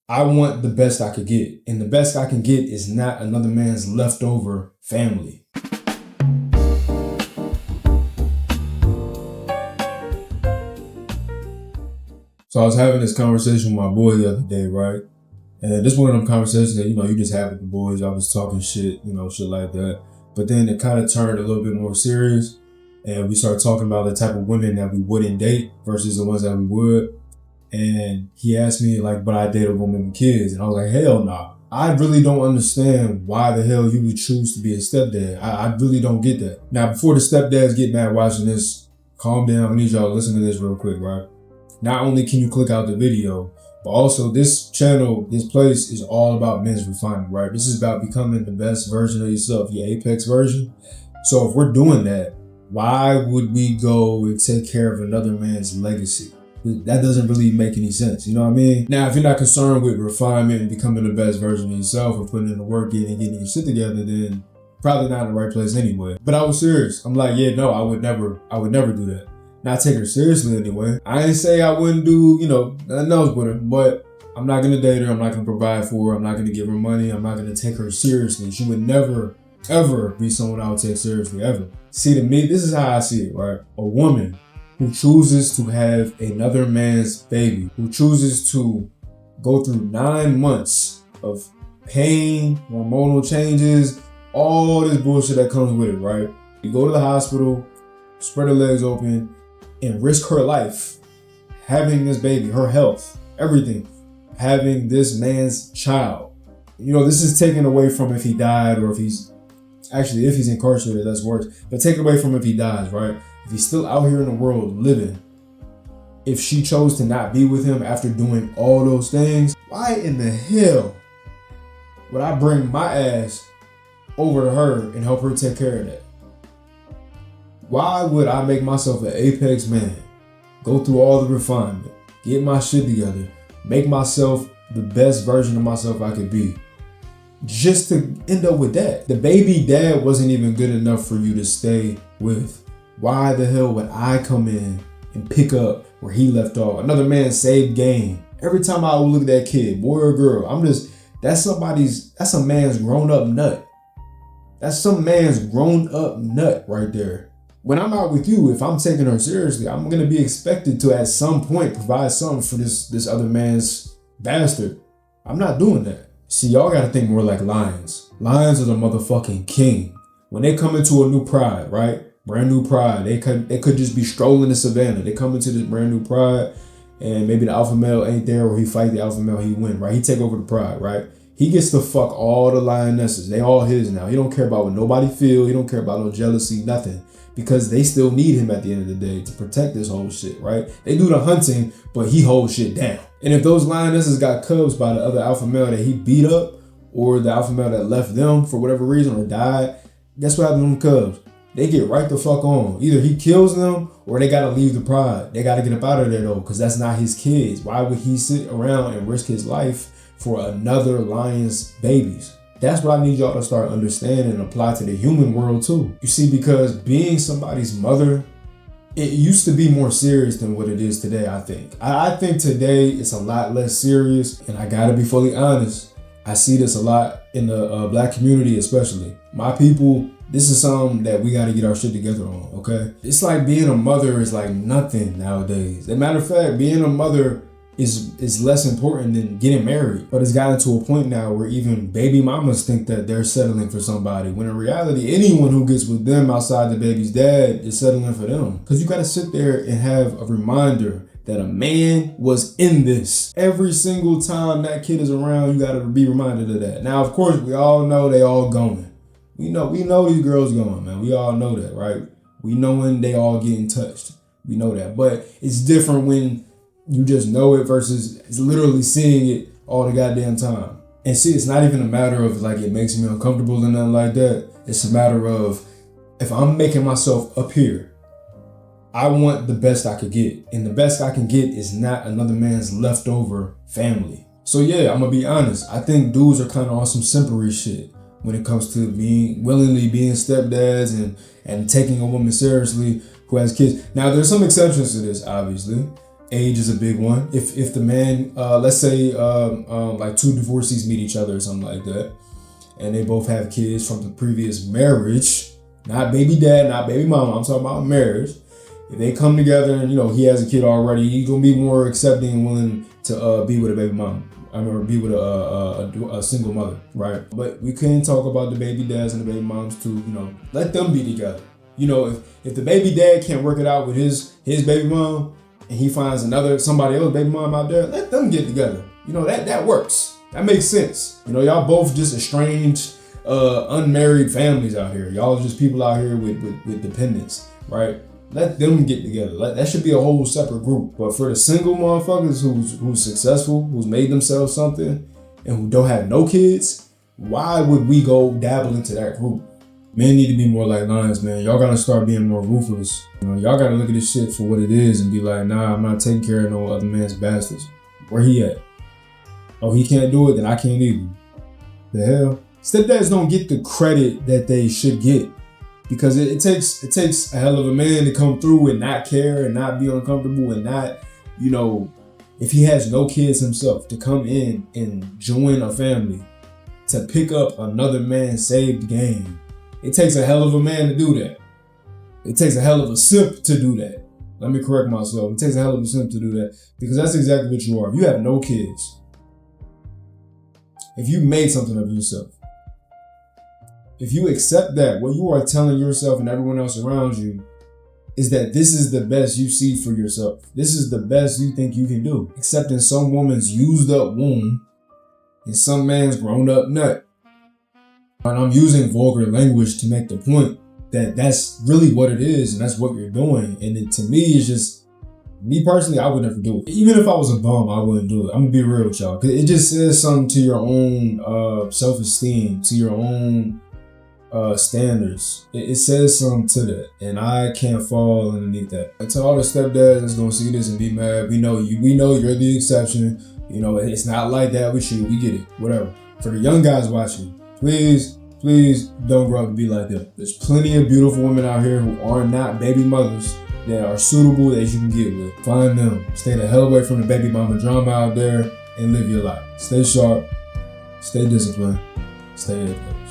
I want the best I could get. And the best I can get is not another man's leftover family. So I was having this conversation with my boy the other day, right? And this one of them conversations that, you just have with the boys. I was talking shit, shit like that. But then it kind of turned a little bit more serious. And we started talking about the type of women that we wouldn't date versus the ones that we would. And he asked me, like, but I date a woman with kids. And I was like, hell nah. I really don't understand why the hell you would choose to be a stepdad. I really don't get that. Now, before the stepdads get mad watching this, calm down. I need y'all to listen to this real quick, right? Not only can you click out the video, but also this channel, this place is all about men's refinement, right? This is about becoming the best version of yourself, your apex version. So if we're doing that, why would we go and take care of another man's legacy? That doesn't really make any sense, you know what I mean? Now, if you're not concerned with refinement and becoming the best version of yourself and putting in the work in and getting your shit together, then probably not in the right place anyway. But I was serious. I'm like, yeah, no, I would never do that. Not take her seriously anyway. I ain't say I wouldn't do, nothing else with her, but I'm not gonna date her. I'm not gonna provide for her. I'm not gonna give her money. I'm not gonna take her seriously. She would never, ever be someone I would take seriously, ever. See, to me, this is how I see it, right? A woman who chooses to have another man's baby, who chooses to go through 9 months of pain, hormonal changes, all this bullshit that comes with it, right? You go to the hospital, spread her legs open, and risk her life, having this baby, her health, everything, having this man's child. This is taken away from if he died or if he's incarcerated, that's worse. But take away from if he dies, right? If he's still out here in the world living, if she chose to not be with him after doing all those things, why in the hell would I bring my ass over to her and help her take care of that? Why would I make myself an apex man, go through all the refinement, get my shit together, make myself the best version of myself I could be, just to end up with that? The baby dad wasn't even good enough for you to stay with. Why the hell would I come in and pick up where he left off? Another man saved game. Every time I would look at that kid, boy or girl, that's a man's grown up nut. That's some man's grown up nut right there. When I'm out with you, if I'm taking her seriously, I'm gonna be expected to at some point provide something for this other man's bastard. I'm not doing that. See, y'all gotta think more like lions. Lions are the motherfucking king. When they come into a new pride, right? Brand new pride. They could just be strolling the savannah. They come into this brand new pride, and maybe the alpha male ain't there, or he fight the alpha male, he win, right? He take over the pride, right? He gets to fuck all the lionesses. They all his now. He don't care about what nobody feel. He don't care about no jealousy, nothing. Because they still need him at the end of the day to protect this whole shit, right? They do the hunting, but he holds shit down. And if those lionesses got cubs by the other alpha male that he beat up, or the alpha male that left them for whatever reason or died, guess what happened to them cubs? They get right the fuck on. Either he kills them or they gotta leave the pride. They gotta get up out of there though, because that's not his kids. Why would he sit around and risk his life for another lion's babies? That's what I need y'all to start understanding and apply to the human world too. You see, because being somebody's mother, it used to be more serious than what it is today, I think. I think today it's a lot less serious, and I gotta be fully honest. I see this a lot in the Black community especially. My people, this is something that we gotta get our shit together on, okay? It's like being a mother is like nothing nowadays. As a matter of fact, being a mother is less important than getting married. But it's gotten to a point now where even baby mamas think that they're settling for somebody, when in reality, anyone who gets with them outside the baby's dad is settling for them. Because you gotta sit there and have a reminder that a man was in this. Every single time that kid is around, you gotta be reminded of that. Now, of course, we all know they all going. We know these girls going, man. We all know that, right? We know when they all getting touched. We know that. But it's different when you just know it versus it's literally seeing it all the goddamn time. And see, it's not even a matter of like it makes me uncomfortable or nothing like that. It's a matter of if I'm making myself up here, I want the best I could get. And the best I can get is not another man's leftover family. So yeah, I'm gonna be honest. I think dudes are kind of on some simpery shit when it comes to willingly being stepdads and taking a woman seriously who has kids. Now, there's some exceptions to this, obviously. age is a big one. If the man, let's say, like two divorcees meet each other or something like that, and they both have kids from the previous marriage, not baby dad, not baby mama, I'm talking about marriage. If they come together and, he has a kid already, he's going to be more accepting and willing to be with a baby mama. I remember be with a single mother, right? But we can't talk about the baby dads and the baby moms too, let them be together. If the baby dad can't work it out with his baby mom and he finds somebody else baby mom out there, let them get together. That works. That makes sense. Y'all both just estranged, unmarried families out here. Y'all just people out here with dependents, right? Let them get together. That should be a whole separate group. But for the single motherfuckers who's successful, who's made themselves something, and who don't have no kids, why would we go dabble into that group? Men need to be more like lions, man. Y'all gotta start being more ruthless. Y'all gotta look at this shit for what it is and be like, nah, I'm not taking care of no other man's bastards. Where he at? Oh, he can't do it, then I can't either. The hell? Stepdads don't get the credit that they should get. Because it takes a hell of a man to come through and not care and not be uncomfortable and not, if he has no kids himself, to come in and join a family, to pick up another man's saved game. It takes a hell of a man to do that. It takes a hell of a simp to do that. Let me correct myself. It takes a hell of a simp to do that, because that's exactly what you are. If you have no kids, if you made something of yourself, if you accept that, what you are telling yourself and everyone else around you is that this is the best you see for yourself. This is the best you think you can do. Accepting some woman's used up womb and some man's grown up nut. And I'm using vulgar language to make the point that that's really what it is and that's what you're doing. And to me, it's just, me personally, I would never do it. Even if I was a bum, I wouldn't do it. I'm gonna be real with y'all. Cause it just says something to your own self-esteem, to your own standards. It says something to that, and I can't fall underneath that. And to all the stepdads that's gonna see this and be mad, we know you're the exception. It's not like that with you. We get it. Whatever. For the young guys watching, please don't grow up to be like that. There's plenty of beautiful women out here who are not baby mothers that are suitable that you can get with. Find them. Stay the hell away from the baby mama drama out there and live your life. Stay sharp. Stay disciplined. Stay educated.